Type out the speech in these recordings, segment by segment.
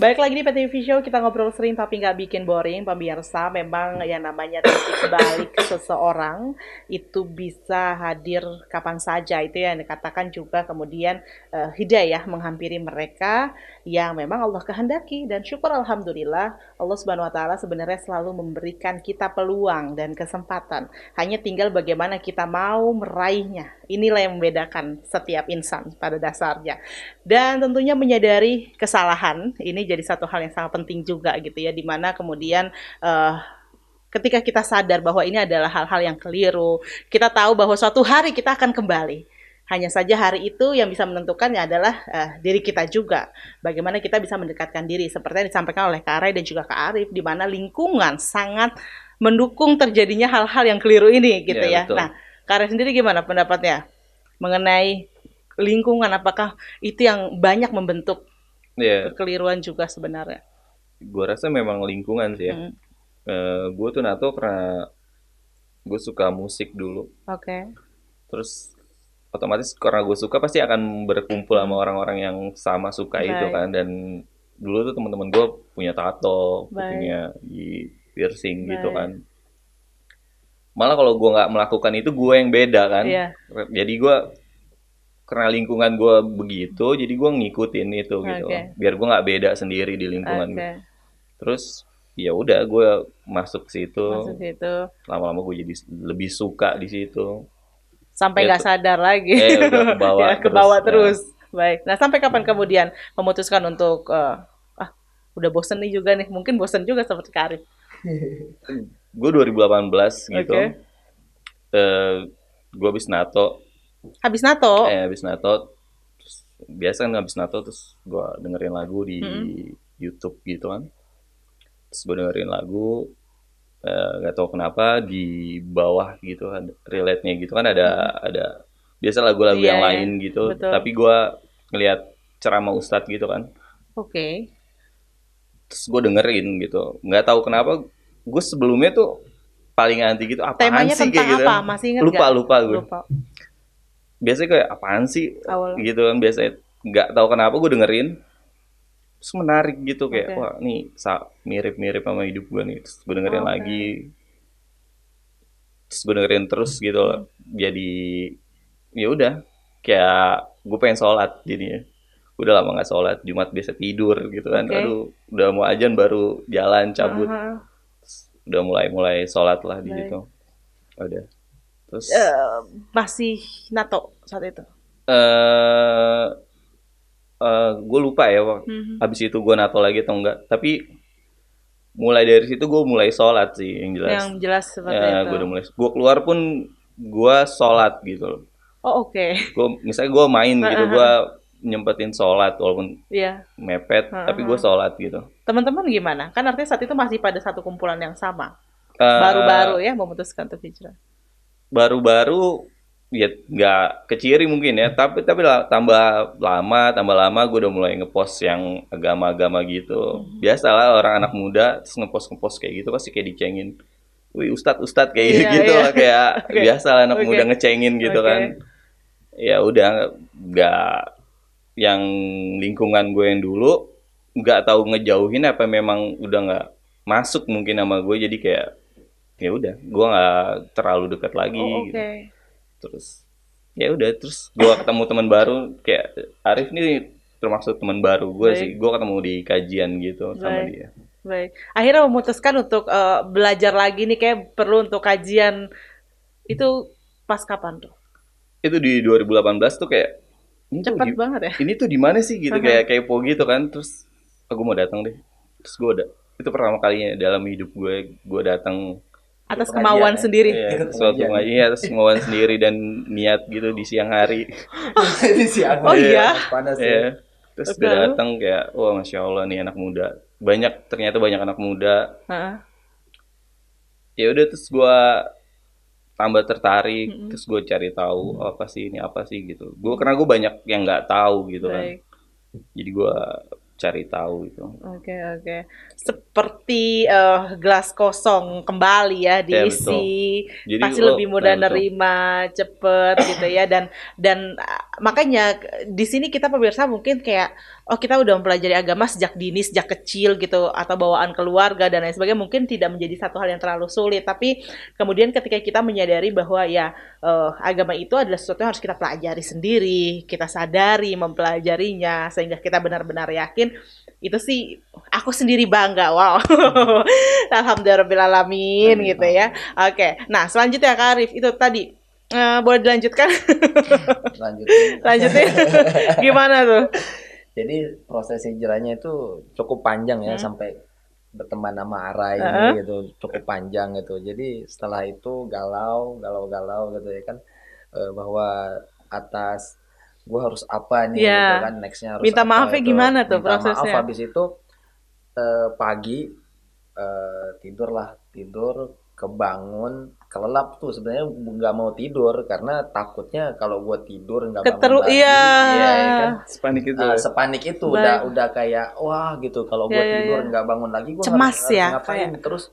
Baik lagi di PTV Show, kita ngobrol sering tapi nggak bikin boring. Pemirsa, memang yang namanya titik balik seseorang itu bisa hadir kapan saja. Itu yang dikatakan juga kemudian hidayah menghampiri mereka yang memang Allah kehendaki. Dan syukur Alhamdulillah, Allah Subhanahu Wa Taala sebenarnya selalu memberikan kita peluang dan kesempatan. Hanya tinggal bagaimana kita mau meraihnya. Inilah yang membedakan setiap insan pada dasarnya. Dan tentunya menyadari kesalahan ini jadi satu hal yang sangat penting juga gitu ya, dimana kemudian ketika kita sadar bahwa ini adalah hal-hal yang keliru, kita tahu bahwa suatu hari kita akan kembali. Hanya saja hari itu yang bisa menentukannya adalah diri kita juga. Bagaimana kita bisa mendekatkan diri, seperti yang disampaikan oleh Kak Ray dan juga Kak Arif, di mana lingkungan sangat mendukung terjadinya hal-hal yang keliru ini gitu ya. Betul. Nah, Kak Ray sendiri gimana pendapatnya mengenai lingkungan? Apakah itu yang banyak membentuk Ya, kekeliruan juga sebenarnya? gue rasa memang lingkungan sih ya. Hmm. Gue tuh nato karena gue suka musik dulu. Oke. Terus otomatis karena gue suka pasti akan berkumpul sama orang-orang yang sama suka itu Baik, kan. Dan dulu tuh teman-teman gue punya tato, baik, punya di piercing gitu baik. kan. Malah kalau gue nggak melakukan itu gue yang beda kan. Iya, Jadi gue karena lingkungan gue begitu, jadi gue ngikutin itu gitu loh. oke, Biar gue nggak beda sendiri di lingkungan gue. oke. Terus ya udah gue masuk ke situ, Masuk situ. lama-lama gue jadi lebih suka di situ. Sampai Ya nggak sadar lagi. udah ke bawah Ya, ke terus. bawah Ya. terus. Baik. Nah, sampai kapan kemudian memutuskan untuk, udah bosen nih juga nih. Mungkin bosen juga seperti Karif. Gue 2018 gitu, Oke. eh gue habis nato, Habis NATO. habis nato, terus, biasa kan habis nato terus gue dengerin lagu di Mm-mm. YouTube gitu kan. Terus gue dengerin lagu, nggak tahu kenapa di bawah gitu relate-nya gitu kan ada biasa lagu-lagu Iya, yang ya. lain gitu, Betul. tapi gue ngelihat ceramah ustadz gitu kan, Oke. terus gue dengerin gitu, nggak tahu kenapa gue sebelumnya tuh paling anti gitu, apaan Temanya sih kayak tentang gitu, apa? Masih inget lupa nggak? lupa gue, Lupa. biasanya kayak apaan sih Awal. gitu kan, biasanya nggak tahu kenapa gue dengerin terus menarik gitu, kayak Oke. wah nih mirip-mirip sama hidup gue nih, terus gue dengerin lagi, Oke. terus gue dengerin terus gitu loh. Hmm. Jadi ya udah, kayak gue pengen sholat jadinya, udah lama nggak sholat, Jumat biasa tidur gitu kan, Oke. aduh udah mau ajan baru jalan cabut, Heeh. udah mulai mulai sholat lah di Baik. situ, udah terus Masih NATO saat itu. eh gue lupa ya Mhm. habis itu gue nato lagi atau enggak, tapi mulai dari situ gue mulai sholat sih yang Yang jelas. jelas seperti Ya, itu. gue udah mulai, gue keluar pun gue sholat gitu loh. Oh, oke. Gue misalnya gue main gitu, gue Heeh. nyempetin sholat walaupun Iya. mepet, tapi gue Heeh. sholat gitu. Teman-teman gimana? Kan artinya saat itu masih pada satu kumpulan yang sama. eh Baru-baru ya memutuskan untuk hijrah. Baru-baru ya nggak keciri mungkin ya, tapi tambah lama gue udah mulai ngepost yang agama-agama gitu. Biasalah orang anak muda terus ngepost kayak gitu pasti kayak dicengin, wih ustadz kayak Iya, gitu iya. lah, kayak Oke. biasa lah anak Oke. muda ngecengin gitu Oke. kan. Ya udah, nggak, yang lingkungan gue yang dulu nggak tahu ngejauhin apa memang udah nggak masuk mungkin sama gue, jadi kayak ya udah gue nggak terlalu dekat lagi Oh, gitu. oke. Terus ya udah, terus gue ketemu teman baru, kayak Arif nih termasuk teman baru gue sih, Baik. gue ketemu di kajian gitu sama Baik. dia. Baik. Akhirnya memutuskan untuk belajar lagi nih kayak perlu untuk kajian itu pas kapan tuh? Itu di 2018 tuh kayak ini tuh Cepat banget ya. ini tuh di mana sih gitu, Haha. kayak kepo gitu kan, terus aku mau datang deh, terus gue udah, itu pertama kalinya dalam hidup gue datang Atas pengajian kemauan ya? sendiri. suatu ngaji atas kemauan sendiri dan niat gitu di siang hari. Ini siang. Oh iya. Panas ya. Ya, terus Oke. udah datang kayak wah masya Allah nih anak muda, ternyata banyak anak muda. Heeh. Ya udah, terus gue tambah tertarik, Mm-mm. terus gue cari tahu oh, apa sih ini, apa sih gitu, gue karena gue banyak yang nggak tahu gitu kan, Baik. jadi gue cari tahu itu. Oke, oke. Seperti gelas kosong kembali ya Ya betul. diisi, Jadi pasti lo, lebih nah mudah betul. nerima, cepet gitu ya. Dan makanya di sini kita pemirsa mungkin kayak oh kita udah mempelajari agama sejak dini, sejak kecil gitu atau bawaan keluarga dan lain sebagainya mungkin tidak menjadi satu hal yang terlalu sulit. Tapi kemudian ketika kita menyadari bahwa ya agama itu adalah sesuatu yang harus kita pelajari sendiri, kita sadari mempelajarinya sehingga kita benar-benar yakin itu sih aku sendiri bangga. Wow. Alhamdulillahirobbilalamin gitu Alhamdulillah. ya. Oke. Nah, selanjutnya Kak Arif itu tadi boleh dilanjutkan? Lanjutin. Lanjutin. Gimana tuh? Jadi proses hijrahnya itu cukup panjang ya, Hmm. sampai berteman sama Ara Heeh. ini gitu, cukup panjang gitu. Jadi setelah itu galau gitu ya kan, bahwa atas gue harus apa nih gitu Ya. kan, nextnya harus Minta apa maafnya itu. gimana tuh Minta maaf prosesnya? habis itu pagi tidur kebangun kelelap tuh, sebenarnya nggak mau tidur karena takutnya kalau gue tidur nggak bangun Iya. lagi, iya ya kan. Sepanik itu ya. Sepanik itu Baik. udah kayak wah gitu, kalau Ya, gue ya, tidur ya. nggak bangun lagi gue harus Cemas harus ya ngapain, kayak. terus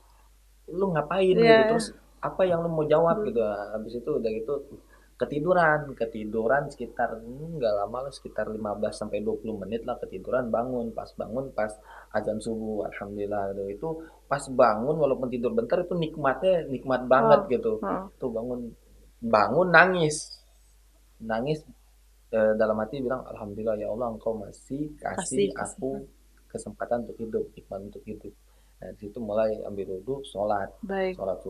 lu ngapain gitu, Iya. terus apa yang lu mau jawab gitu. Nah, habis itu udah gitu ketiduran sekitar nggak lama lah, sekitar 15 sampai 20 menit lah ketiduran, bangun pas azan subuh, alhamdulillah gitu. Itu pas bangun walaupun tidur bentar itu nikmatnya nikmat banget Oh. gitu. Oh. Tuh bangun bangun nangis dalam hati bilang alhamdulillah ya Allah, engkau masih kasih Kasih aku kesempatan. kesempatan untuk hidup, nikmat untuk hidup. Nah, di situ mulai ambil wudhu, Baik. sholat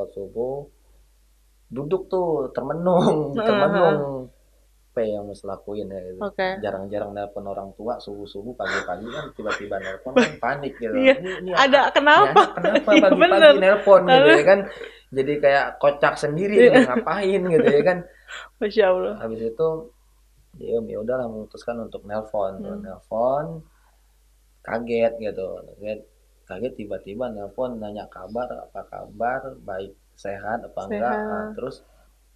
subuh, duduk tuh termenung, Heeh, heeh. apa yang mesti lakuin ya gitu. Oke. Jarang-jarang nelpon orang tua subuh-subuh, pagi-pagi kan tiba-tiba nelpon kan panik gitu. Iya. Ini Ada ini kenapa? anak kenapa Iya pagi-pagi bener. nelpon gitu Lalu, ya kan. Jadi kayak kocak sendiri gitu, iya. ngapain gitu ya kan. Masya Allah. Habis itu ya udahlah memutuskan untuk nelpon tuh, Hmm. kaget gitu, kaget tiba-tiba nelpon nanya kabar, apa kabar, baik sehat apa enggak. Nah, Sehat.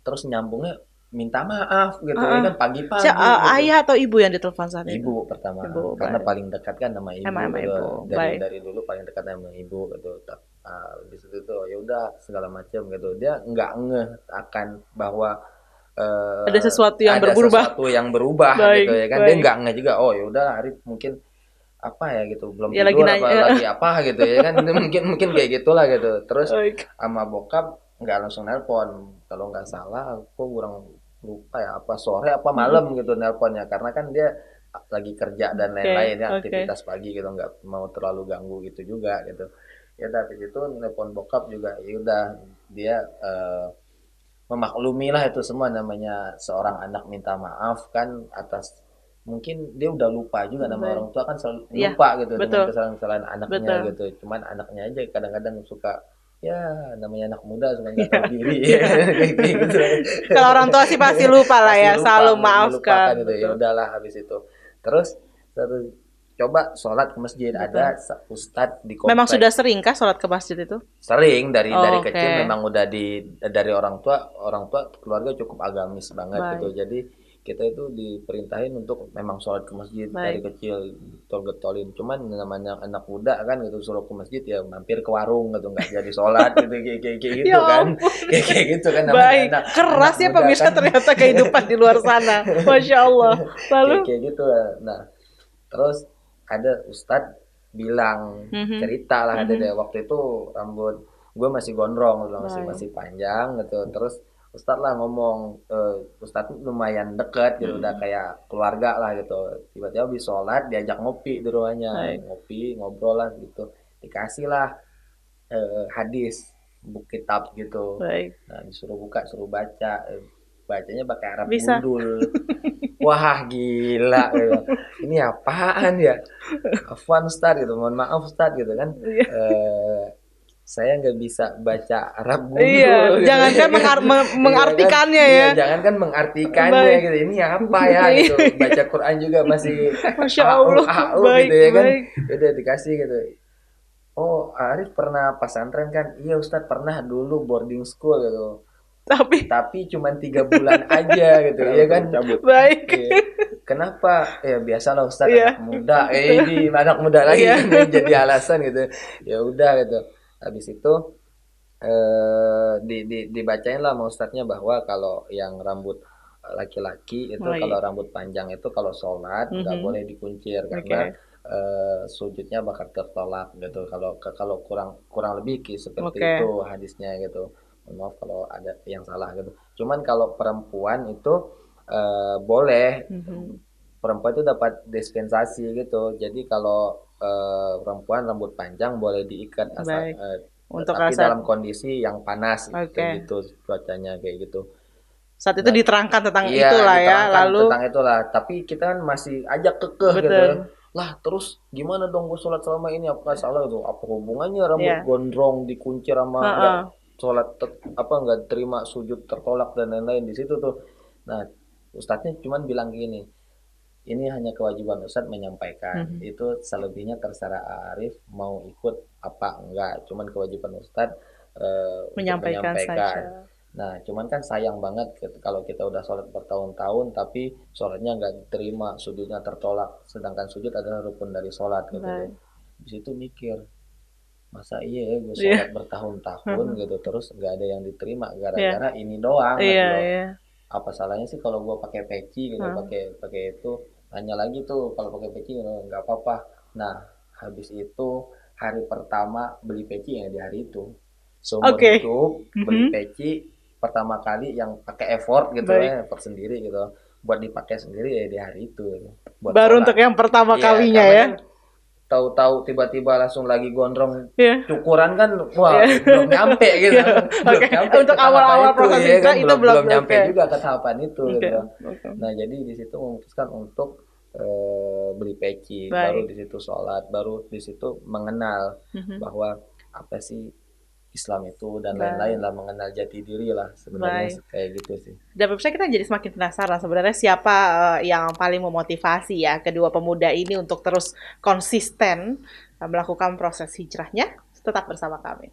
terus nyambungnya minta maaf gitu ya Heeh. kan, pagi-pagi gitu. Ayah atau ibu yang ditelepon saat itu? Ibu pertama, Ibu, karena baik. paling dekat kan sama ibu Emang gitu, ibu, dari baik. dulu paling dekat sama ibu gitu. Di situ tuh ya udah segala macam gitu, dia nggak ngeh akan bahwa Ada sesuatu yang ada berubah. sesuatu yang berubah gitu Baik, ya kan. Dia baik. nggak ngeh juga, oh ya udah Arif mungkin apa ya gitu, belum Ya lagi tidur apa nanya. lagi apa gitu ya kan. Mungkin mungkin kayak gitulah gitu. Terus Baik. sama bokap nggak langsung nelpon, kalau nggak salah aku kurang lupa ya, apa sore apa malam gitu nelponnya, karena kan dia lagi kerja dan Oke, lain-lain ya, oke. aktivitas pagi gitu, nggak mau terlalu ganggu gitu juga gitu. Ya dari situ nelpon bokap juga, ya udah dia memaklumi lah itu semua, namanya seorang anak minta maaf kan atas, mungkin dia udah lupa juga, nama Baik. orang tua kan selalu Iya, lupa gitu dengan betul, kesalahan-kesalahan anaknya betul. gitu. Cuman anaknya aja kadang-kadang suka, ya namanya anak muda suka nggak tahu diri kayak gitu. Kalau orang tua sih pasti lupa lah Pasti ya, lupa, selalu melupakan maafkan, itu. Ya betul, udahlah habis itu. Terus coba sholat ke masjid, betul. ada ustadz di Memang komplek. sudah sering kah sholat ke masjid itu? Sering dari Oh, kecil oke, memang udah dari orang tua keluarga cukup agamis banget gitu. baik, Jadi kita itu diperintahin untuk memang sholat ke masjid dari baik. kecil, getol-getolin. Cuman namanya anak muda kan gitu, suruh ke masjid ya mampir ke warung gitu, nggak jadi sholat gitu, kayak Ya gitu kan. ampun, Kayak gitu kan, namanya baik. anak Keras ya muda pemirsa kan. ternyata kehidupan di luar sana. Masya Allah. Lalu, Kayak gitu. Nah, terus ada ustadz bilang, mhm, cerita lah, ada mhm, deh waktu itu rambut gue masih gondrong, masih baik. masih panjang gitu. Terus ustadz lah ngomong, ustadz lumayan deket gitu, udah Mhm, kayak keluarga lah gitu. Tiba-tiba habis sholat diajak ngopi di rumahnya, baik, ngopi ngobrol lah gitu, dikasih lah hadis, buku kitab gitu. baik. Nah, disuruh buka, suruh baca, bacanya pakai Arab Bisa. gundul. Wah gila gitu. Ini apaan ya? Afwan Ustaz gitu, mohon maaf Ustaz gitu kan. Iya, Eh saya nggak bisa baca Arab iya. gundul gitu ya Jangankan kan. Iya kan? mengartikannya Iya, ya. jangan kan mengartikannya Baik. gitu. Ini apa ya gitu. Baca Quran juga masih Masya au Allah. au gitu Baik, ya kan. baik. Udah dikasih gitu. Oh, Arif pernah pesantren kan? Iya Ustaz, pernah dulu boarding school gitu. Tapi Tapi cuma 3 bulan aja gitu, ya kan? Cabut. baik. Iya. Kenapa? Ya biasalah Ustadz, Iya, anak muda. betul. Ini anak muda lagi Iya. kan jadi alasan gitu. Ya udah gitu. Habis itu dibacain lah sama ustadznya bahwa kalau yang rambut laki-laki itu, kalau Baik. rambut panjang itu kalau sholat nggak Mhm. boleh dikuncir karena Oke. sujudnya bakal tertolak gitu. Kalau kurang kurang lebih seperti Oke. itu hadisnya gitu. Mohon maaf kalau ada yang salah gitu. Cuman kalau perempuan itu boleh, Mhm. perempuan itu dapat dispensasi gitu. Jadi kalau perempuan rambut panjang boleh diikat asal Baik. Untuk tapi saat dalam kondisi yang panas kayak oke. gitu cuacanya kayak gitu. Saat itu Nah, diterangkan tentang iya itulah ya, diterangkan lalu tentang itulah. Tapi kita kan masih ajak kekeh gitu. betul. Lah terus gimana dong gue sholat selama ini apakah salah itu? Apa hubungannya rambut Iya. gondrong dikuncir sama nggak Heeh. sholat apa nggak terima sujud tertolak dan lain-lain di situ tuh. Nah ustadznya cuman bilang gini, ini hanya kewajiban Ustadz menyampaikan. Mhm. Itu selebihnya terserah Arif mau ikut apa enggak. Cuman kewajiban Ustadz untuk Menyampaikan menyampaikan. saja. Nah, cuman kan sayang banget kalau kita udah sholat bertahun-tahun tapi sholatnya nggak diterima, sujudnya tertolak. Sedangkan sujud adalah rukun dari sholat gitu tuh. Baik. Di situ mikir, masa iya ya gue Iya. sholat bertahun-tahun Heeh. gitu terus nggak ada yang diterima Iya. gara-gara ini doang gitu Iya, loh. iya. Apa salahnya sih kalau gua pakai peci gitu, Heeh. pakai pakai itu, nanya lagi tuh kalau pakai peci nggak apa-apa. Nah habis itu hari pertama beli peci ya di hari itu, seumur Oke. hidup beli Mhm. peci pertama kali yang pakai effort gitu Baik. ya, effort sendiri gitu buat dipakai sendiri ya di hari itu gitu, buat Baru sholat. untuk yang pertama Iya kalinya karena ya. kan tahu-tahu tiba-tiba langsung lagi gondrong Iya. cukuran kan, wah Iya. belum nyampe gitu, Iya. belum Oke. nyampe ke Untuk tahapan awal-awal itu proses ya kan, hijrah itu belum belum belum nyampe oke. juga ke tahapan itu Oke. gitu. Oke. Nah jadi di situ memutuskan untuk beli peci, baru Baik. di situ sholat, baru di situ mengenal Mhm. bahwa apa sih Islam itu dan lain-lain Baik. lah, mengenal jati diri lah sebenarnya Baik. kayak gitu sih. Dan pemirsa kita jadi semakin penasaran sebenarnya siapa yang paling memotivasi ya kedua pemuda ini untuk terus konsisten melakukan proses hijrahnya. Tetap bersama kami.